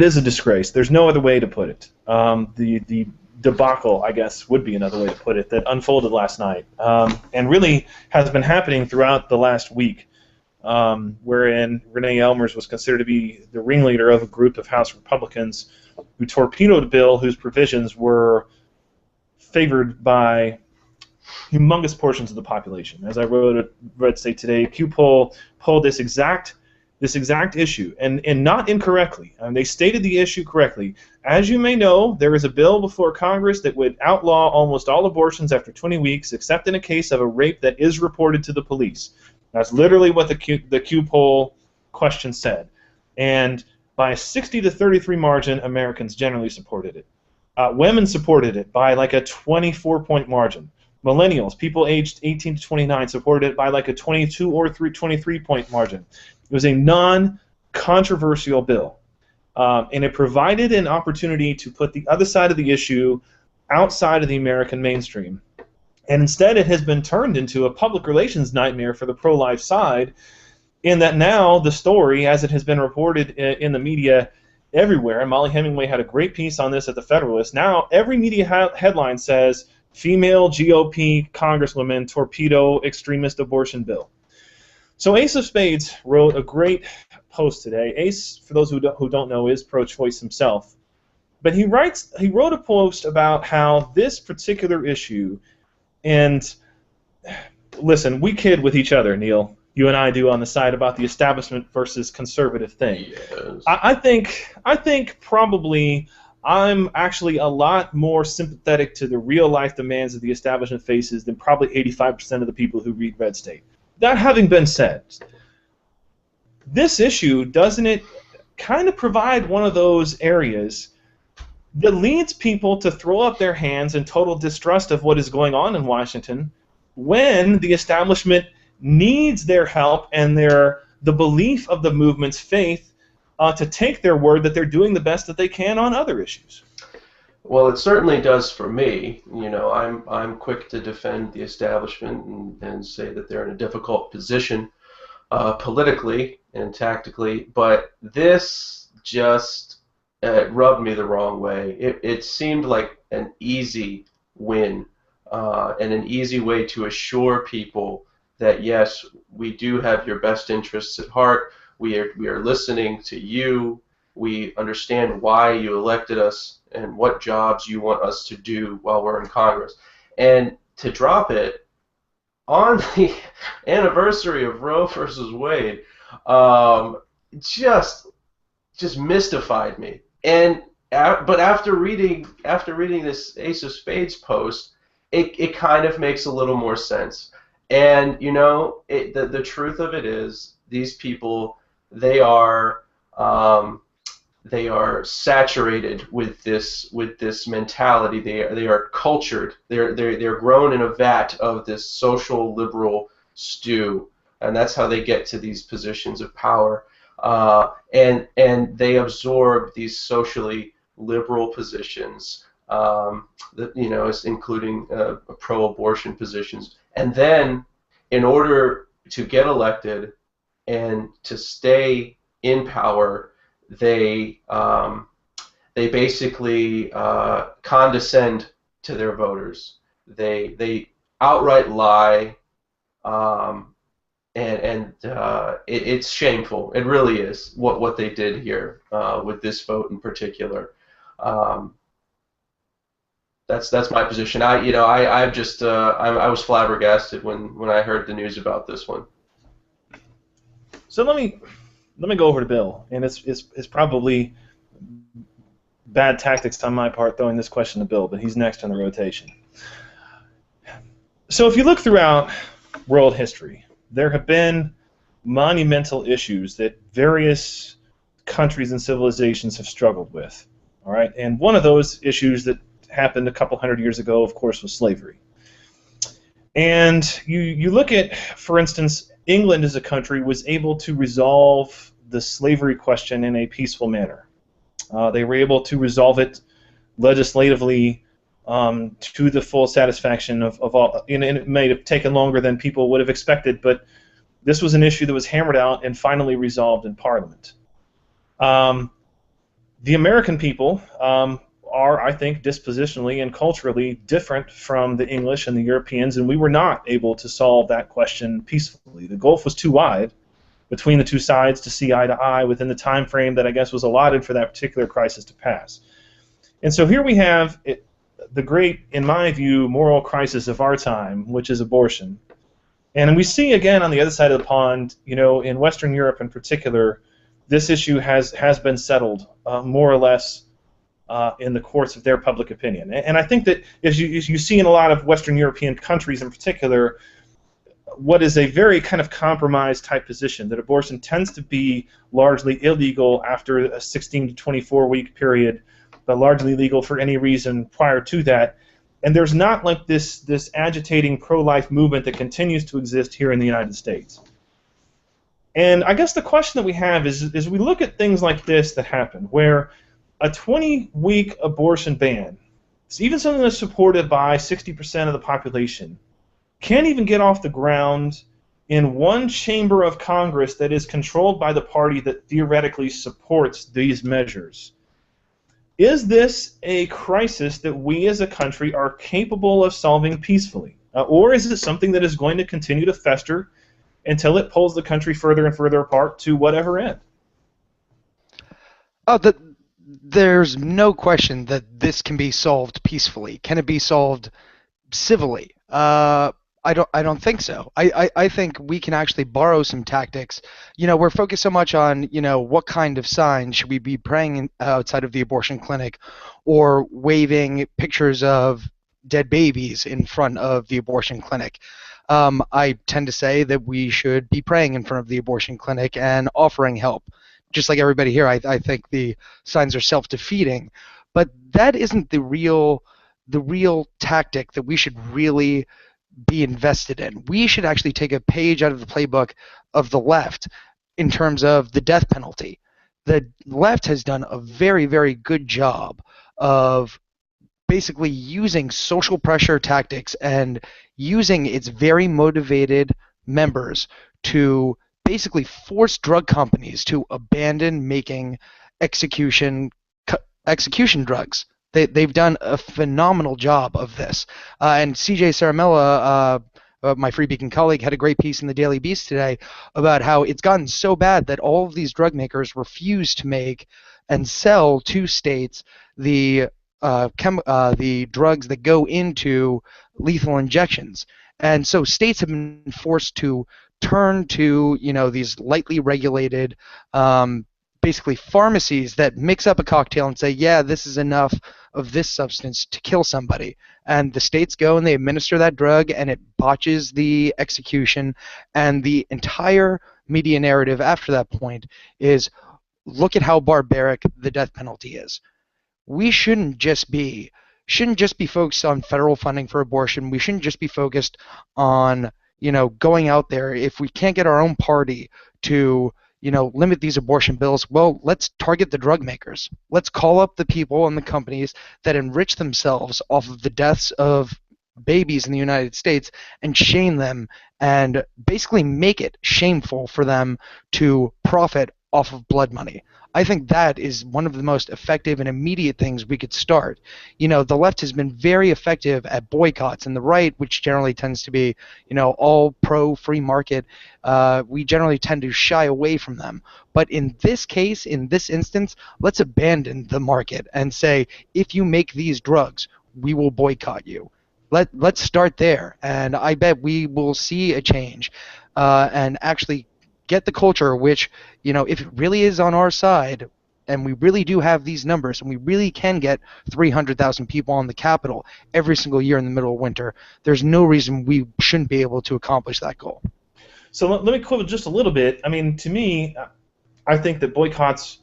is a disgrace. There's no other way to put it. The debacle, I guess, would be another way to put it, that unfolded last night, and really has been happening throughout the last week, wherein Renee Elmers was considered to be the ringleader of a group of House Republicans who torpedoed a bill whose provisions were favored by humongous portions of the population. As I read say today, Q polled this exact issue, and not incorrectly. They stated the issue correctly. As you may know, there is a bill before Congress that would outlaw almost all abortions after 20 weeks, except in a case of a rape that is reported to the police. That's literally what the Q poll question said. And by a 60 to 33 margin, Americans generally supported it. Women supported it by like a 24-point margin. Millennials, people aged 18 to 29, supported it by like a 22 or 23-point margin. It was a non-controversial bill, and it provided an opportunity to put the other side of the issue outside of the American mainstream. And instead it has been turned into a public relations nightmare for the pro-life side, in that now the story, as it has been reported in the media everywhere, and Molly Hemingway had a great piece on this at the Federalist, now every media headline says, female GOP congresswoman torpedo extremist abortion bill. So Ace of Spades wrote a great post today. Ace, for those who don't know, is pro-choice himself. But he wrote a post about how this particular issue, and listen, we kid with each other, Neal. You and I do on the side about the establishment versus conservative thing. Yes. I think probably I'm actually a lot more sympathetic to the real-life demands of the establishment faces than probably 85% of the people who read Red State. That having been said, this issue, doesn't it kind of provide one of those areas that leads people to throw up their hands in total distrust of what is going on in Washington when the establishment needs their help and the belief of the movement's faith to take their word that they're doing the best that they can on other issues? Well, it certainly does for me. I'm quick to defend the establishment and say that they're in a difficult position politically and tactically, but this just rubbed me the wrong way. It seemed like an easy win and an easy way to assure people that, yes, we do have your best interests at heart. We are listening to you. We understand why you elected us and what jobs you want us to do while we're in Congress. And to drop it on the anniversary of Roe versus Wade just mystified me. But after reading this Ace of Spades post, it kind of makes a little more sense. And the truth of it is, these people, they are saturated with this mentality. They are cultured. They're grown in a vat of this social liberal stew, and that's how they get to these positions of power. and they absorb these socially liberal positions, that, including pro-abortion positions, and then in order to get elected and to stay in power, they basically condescend to their voters. They outright lie, it's shameful. It really is what they did here with this vote in particular. That's my position. I was flabbergasted when I heard the news about this one. So let me go over to Bill, and it's probably bad tactics on my part throwing this question to Bill, but he's next in the rotation. So if you look throughout world history, there have been monumental issues that various countries and civilizations have struggled with. All right, and one of those issues that happened a couple hundred years ago, of course, was slavery. And you look at, for instance, England as a country was able to resolve the slavery question in a peaceful manner. They were able to resolve it legislatively to the full satisfaction of all. And it may have taken longer than people would have expected, but this was an issue that was hammered out and finally resolved in Parliament. The American people are, I think, dispositionally and culturally different from the English and the Europeans, and we were not able to solve that question peacefully. The gulf was too wide between the two sides to see eye to eye within the time frame that I guess was allotted for that particular crisis to pass. And so here we have the great, in my view, moral crisis of our time, which is abortion. And we see again on the other side of the pond, in Western Europe in particular, this issue has been settled more or less in the courts of their public opinion. And I think that as you see in a lot of Western European countries in particular, what is a very kind of compromised type position, that abortion tends to be largely illegal after a 16 to 24 week period, but largely legal for any reason prior to that. And there's not like this agitating pro-life movement that continues to exist here in the United States. And I guess the question that we have is we look at things like this that happen, where a 20-week abortion ban, even something that's supported by 60% of the population, can't even get off the ground in one chamber of Congress that is controlled by the party that theoretically supports these measures. Is this a crisis that we as a country are capable of solving peacefully? Or is it something that is going to continue to fester until it pulls the country further and further apart to whatever end? There's no question that this can be solved peacefully. Can it be solved civilly? I don't think so. I think we can actually borrow some tactics. We're focused so much on, what kind of sign should we be praying outside of the abortion clinic, or waving pictures of dead babies in front of the abortion clinic. I tend to say that we should be praying in front of the abortion clinic and offering help. Just like everybody here, I think the signs are self-defeating, but that isn't the real tactic that we should really be invested in. We should actually take a page out of the playbook of the left in terms of the death penalty. The left has done a very, very good job of basically using social pressure tactics and using its very motivated members to basically force drug companies to abandon making execution drugs. They've done a phenomenal job of this. And C.J. Ciaramella, my Free Beacon colleague, had a great piece in the Daily Beast today about how it's gotten so bad that all of these drug makers refuse to make and sell to states the drugs that go into lethal injections. And so states have been forced to turn to these lightly regulated basically pharmacies that mix up a cocktail and say, yeah, this is enough of this substance to kill somebody. And the states go and they administer that drug, and it botches the execution. And the entire media narrative after that point is, look at how barbaric the death penalty is. We shouldn't just be focused on federal funding for abortion. We shouldn't just be focused on going out there. If we can't get our own party to limit these abortion bills. Well, let's target the drug makers. Let's call up the people and the companies that enrich themselves off of the deaths of babies in the United States and shame them and basically make it shameful for them to profit off of blood money. I think that is one of the most effective and immediate things we could start. The left has been very effective at boycotts, and the right, which generally tends to be, all pro-free market, we generally tend to shy away from them. But in this case, in this instance, let's abandon the market and say, if you make these drugs, we will boycott you. Let's start there, and I bet we will see a change and actually get the culture which, if it really is on our side, and we really do have these numbers, and we really can get 300,000 people on the Capitol every single year in the middle of winter, there's no reason we shouldn't be able to accomplish that goal. So let me quibble just a little bit. I mean, to me, I think that boycotts,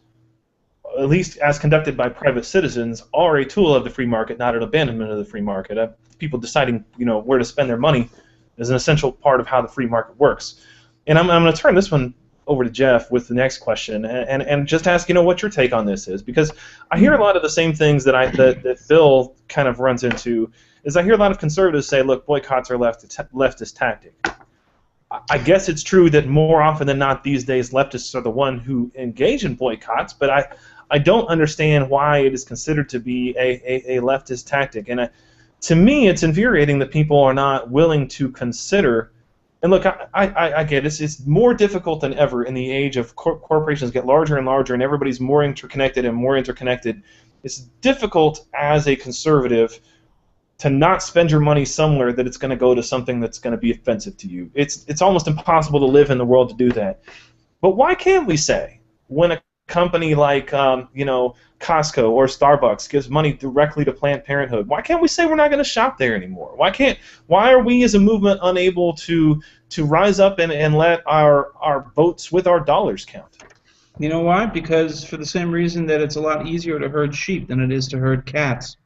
at least as conducted by private citizens, are a tool of the free market, not an abandonment of the free market. People deciding, where to spend their money is an essential part of how the free market works. And I'm going to turn this one over to Jeff with the next question, and just ask, what your take on this is, because I hear a lot of the same things that Phil kind of runs into. Is I hear a lot of conservatives say, look, boycotts are leftist tactic. I guess it's true that more often than not these days leftists are the one who engage in boycotts, but I don't understand why it is considered to be a leftist tactic. And to me, it's infuriating that people are not willing to consider. And look, I get it. It's more difficult than ever in the age of corporations get larger and larger, and everybody's more interconnected and more interconnected. It's difficult as a conservative to not spend your money somewhere that it's going to go to something that's going to be offensive to you. It's almost impossible to live in the world to do that. But why can't we say, when a company like Costco or Starbucks gives money directly to Planned Parenthood, why can't we say we're not going to shop there anymore? Why are we as a movement unable to rise up and let our votes with our dollars count? You know why? Because for the same reason that it's a lot easier to herd sheep than it is to herd cats.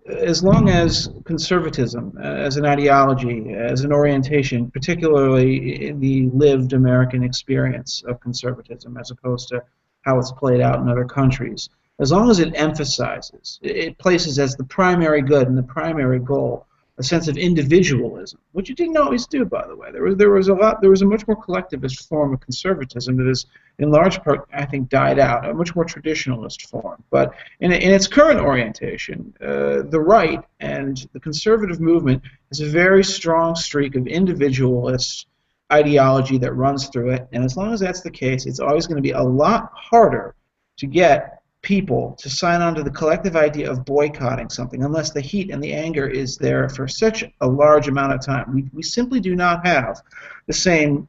As long as conservatism, as an ideology, as an orientation, particularly in the lived American experience of conservatism, as opposed to how it's played out in other countries, as long as it emphasizes, it places as the primary good and the primary goal a sense of individualism, which it didn't always do, by the way. There was a much more collectivist form of conservatism that is, in large part, I think, died out, a much more traditionalist form. But in its current orientation, the right and the conservative movement has a very strong streak of individualist ideology that runs through it, and as long as that's the case, it's always going to be a lot harder to get people to sign on to the collective idea of boycotting something unless the heat and the anger is there for such a large amount of time. We simply do not have the same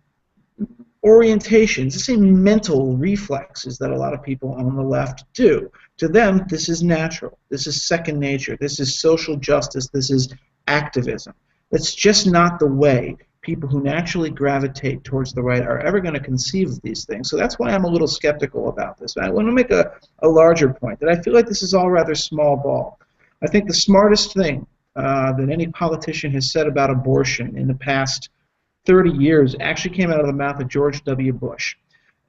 orientations, the same mental reflexes that a lot of people on the left do. To them, this is natural. This is second nature. This is social justice. This is activism. It's just not the way people who naturally gravitate towards the right are ever going to conceive of these things. So that's why I'm a little skeptical about this. I want to make a larger point, that I feel like this is all rather small ball. I think the smartest thing that any politician has said about abortion in the past 30 years actually came out of the mouth of George W. Bush.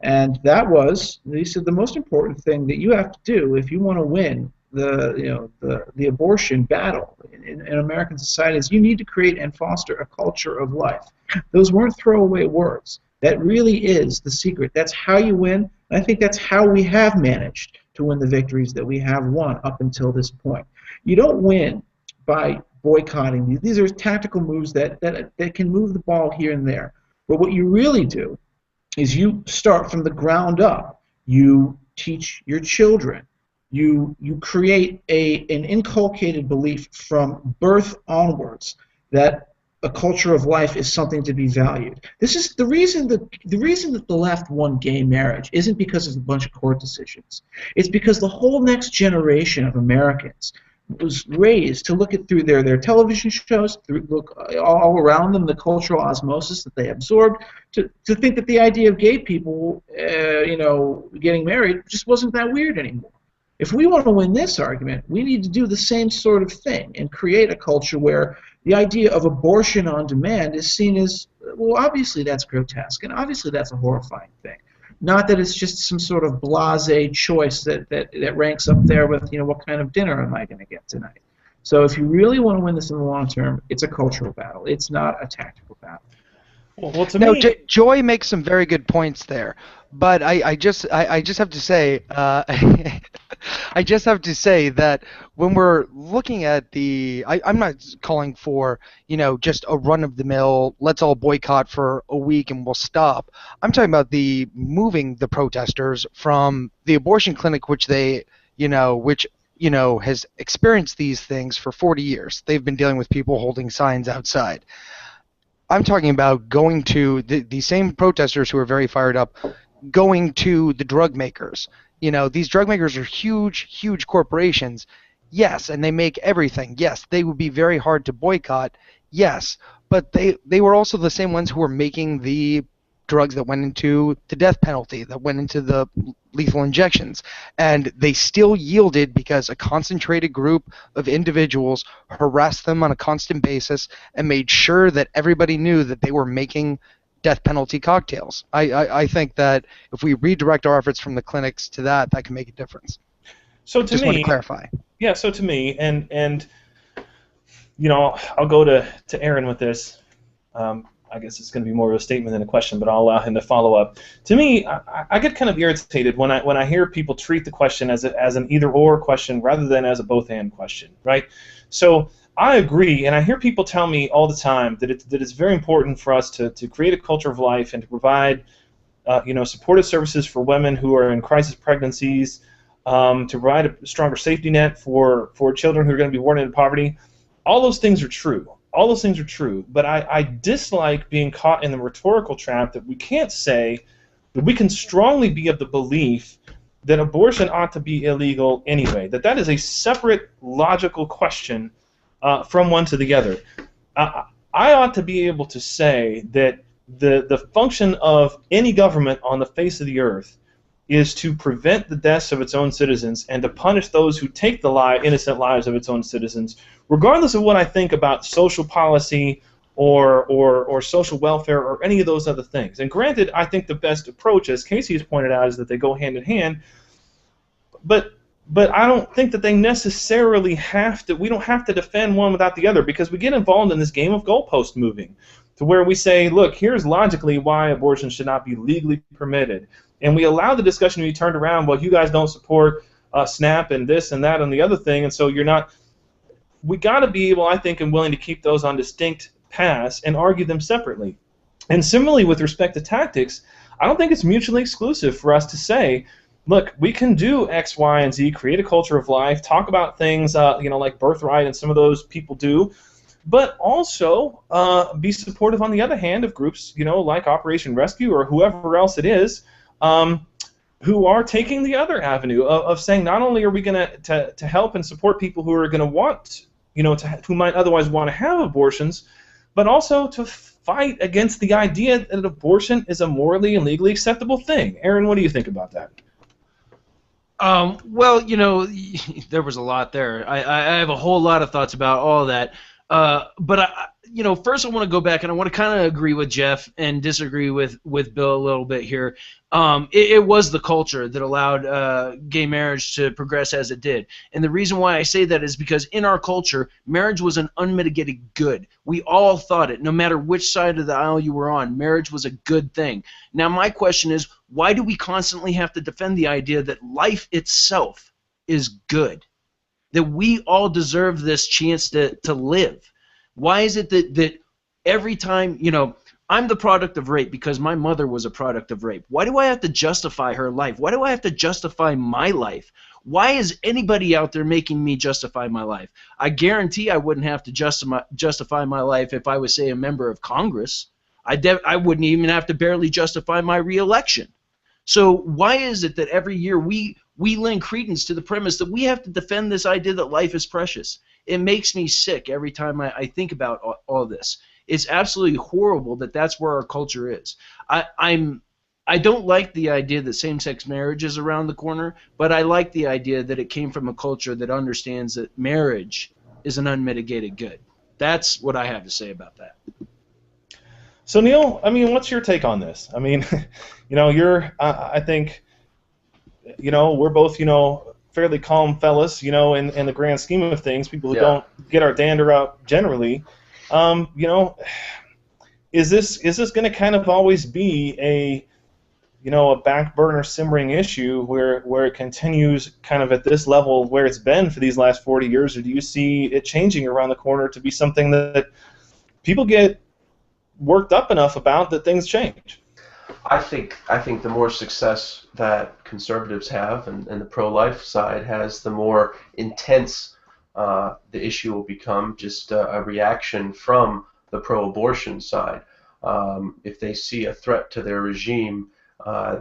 And that was, he said, the most important thing that you have to do if you want to win the abortion battle in American society is you need to create and foster a culture of life. Those weren't throwaway words. That really is the secret. That's how you win. And I think that's how we have managed to win the victories that we have won up until this point. You don't win by boycotting these. These are tactical moves that can move the ball here and there. But what you really do is you start from the ground up. You teach your children. You create an inculcated belief from birth onwards that a culture of life is something to be valued. This is the reason that the left won gay marriage isn't because of a bunch of court decisions. It's because the whole next generation of Americans was raised to look at through their television shows, look all around them, the cultural osmosis that they absorbed, to think that the idea of gay people, getting married just wasn't that weird anymore. If we want to win this argument, we need to do the same sort of thing and create a culture where the idea of abortion on demand is seen as, well, obviously that's grotesque, and obviously that's a horrifying thing. not that it's just some sort of blasé choice that ranks up there with, what kind of dinner am I going to get tonight. So if you really want to win this in the long term, it's a cultural battle. It's not a tactical battle. Well, to No, me, Joy makes some very good points there, but I just have to say I just have to say that when we're looking at I'm not calling for just a run of the mill, let's all boycott for a week and we'll stop. I'm talking about moving the protesters from the abortion clinic, which has experienced these things for 40 years. They've been dealing with people holding signs outside. I'm talking about going to the same protesters who are very fired up, going to the drug makers. These drug makers are huge, huge corporations. Yes, and they make everything. Yes, they would be very hard to boycott. Yes, but they were also the same ones who were making the drugs that went into the death penalty, that went into the lethal injections. And they still yielded because a concentrated group of individuals harassed them on a constant basis and made sure that everybody knew that they were making death penalty cocktails. I think that if we redirect our efforts from the clinics to that can make a difference. So to Just me, want to clarify. Yeah, so to me, and I'll go to Aaron with this. I guess it's going to be more of a statement than a question, but I'll allow him to follow up. To me, I get kind of irritated when I hear people treat the question as an either-or question rather than as a both-and question, right? So I agree, and I hear people tell me all the time that it's very important for us to create a culture of life and to provide supportive services for women who are in crisis pregnancies, to provide a stronger safety net for children who are going to be born into poverty. All those things are true. All those things are true, but I dislike being caught in the rhetorical trap that we can't say that we can strongly be of the belief that abortion ought to be illegal anyway, that is a separate logical question from one to the other. I ought to be able to say that the function of any government on the face of the earth is to prevent the deaths of its own citizens and to punish those who take the innocent lives of its own citizens, regardless of what I think about social policy or social welfare or any of those other things. And granted, I think the best approach, as Casey has pointed out, is that they go hand in hand, but I don't think that they necessarily have to. We don't have to defend one without the other, because we get involved in this game of goalpost moving to where we say, look, here's logically why abortion should not be legally permitted. And we allow the discussion to be turned around, well, you guys don't support SNAP and this and that and the other thing, and so you're not. We got to be able, I think, and willing to keep those on distinct paths and argue them separately. And similarly, with respect to tactics, I don't think it's mutually exclusive for us to say, look, we can do X, Y, and Z, create a culture of life, talk about things, like birthright, and some of those people do, but also be supportive, on the other hand, of groups, like Operation Rescue or whoever else it is, who are taking the other avenue of saying not only are we going to help and support people who are going to want, who might otherwise want to have abortions, but also to fight against the idea that abortion is a morally and legally acceptable thing. Aaron, what do you think about that? Well, there was a lot there. I have a whole lot of thoughts about all of that. But first I want to go back and I want to kind of agree with Jeff and disagree with Bill a little bit here. It was the culture that allowed gay marriage to progress as it did. And the reason why I say that is because in our culture, marriage was an unmitigated good. We all thought it. No matter which side of the aisle you were on, marriage was a good thing. Now my question is, why do we constantly have to defend the idea that life itself is good? That we all deserve this chance to live? Why is it that every time, I'm the product of rape because my mother was a product of rape. Why do I have to justify her life? Why do I have to justify my life? Why is anybody out there making me justify my life? I guarantee I wouldn't have to justify my life if I was, say, a member of Congress. I wouldn't even have to barely justify my reelection. So why is it that every year we lend credence to the premise that we have to defend this idea that life is precious? It makes me sick every time I think about all this. It's absolutely horrible that that's where our culture is. I don't like the idea that same-sex marriage is around the corner, but I like the idea that it came from a culture that understands that marriage is an unmitigated good. That's what I have to say about that. So Neal, I mean, what's your take on this? I mean, I think, we're both, fairly calm fellas, in the grand scheme of things, people who don't get our dander up generally. Is this going to kind of always be a back burner simmering issue where it continues kind of at this level where it's been for these last 40 years, or do you see it changing around the corner to be something that people get worked up enough about that things change? I think the more success that conservatives have and the pro-life side has, the more intense the issue will become, just a reaction from the pro-abortion side. If they see a threat to their regime,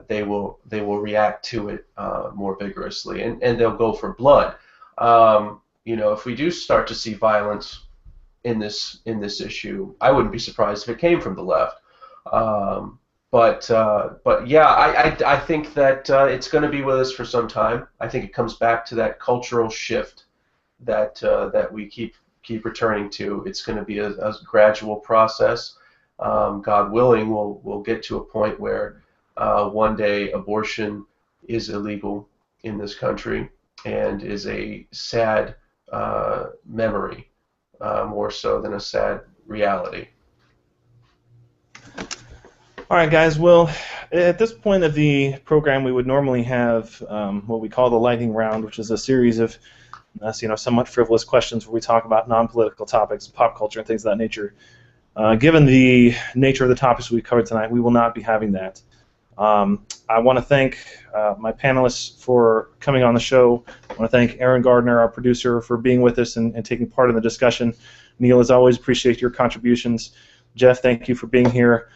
they will react to it more vigorously, and they'll go for blood. If we do start to see violence in this issue, I wouldn't be surprised if it came from the left. But yeah, I think that it's going to be with us for some time. I think it comes back to that cultural shift that we keep returning to. It's going to be a gradual process. God willing, we'll get to a point where one day abortion is illegal in this country and is a sad memory, more so than a sad reality. All right, guys. Well, at this point of the program, we would normally have what we call the lightning round, which is a series of somewhat frivolous questions where we talk about non-political topics, pop culture, and things of that nature. Given the nature of the topics we covered tonight, we will not be having that. I want to thank my panelists for coming on the show. I want to thank Aaron Gardner, our producer, for being with us and taking part in the discussion. Neal, as always, appreciate your contributions. Jeff, thank you for being here.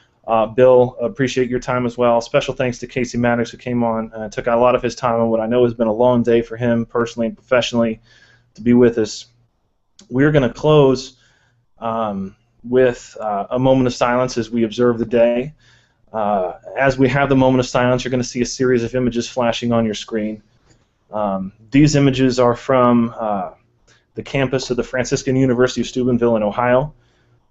Bill, appreciate your time as well. Special thanks to Casey Maddox, who came on and took out a lot of his time on what I know has been a long day for him personally and professionally to be with us. We're going to close with a moment of silence as we observe the day. As we have the moment of silence, you're going to see a series of images flashing on your screen. These images are from the campus of the Franciscan University of Steubenville in Ohio.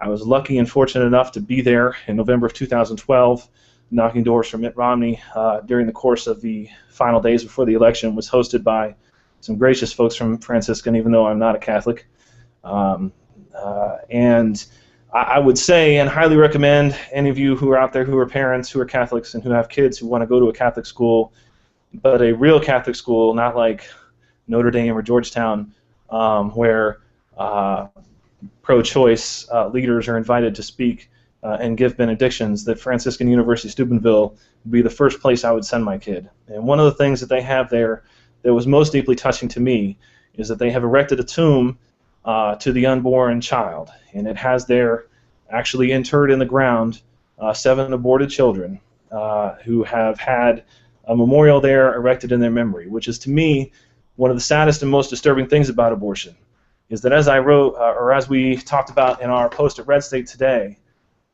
I was lucky and fortunate enough to be there in November of 2012, knocking doors for Mitt Romney during the course of the final days before the election. Was hosted by some gracious folks from Franciscan, even though I'm not a Catholic. And I would say and highly recommend any of you who are out there who are parents, who are Catholics, and who have kids who want to go to a Catholic school, but a real Catholic school, not like Notre Dame or Georgetown, where pro-choice leaders are invited to speak and give benedictions, that Franciscan University Steubenville would be the first place I would send my kid. And one of the things that they have there that was most deeply touching to me is that they have erected a tomb to the unborn child, and it has there actually interred in the ground 7 aborted children who have had a memorial there erected in their memory, which is to me one of the saddest and most disturbing things about abortion, is that as I wrote, or as we talked about in our post at Red State today,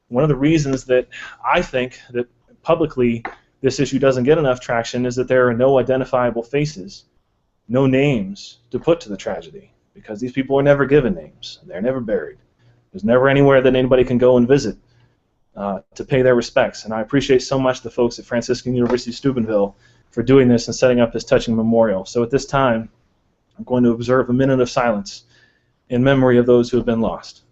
one of the reasons that I think that publicly this issue doesn't get enough traction is that there are no identifiable faces, no names to put to the tragedy, because these people are never given names. They're never buried. There's never anywhere that anybody can go and visit to pay their respects. And I appreciate so much the folks at Franciscan University Steubenville for doing this and setting up this touching memorial. So at this time, I'm going to observe a minute of silence in memory of those who have been lost.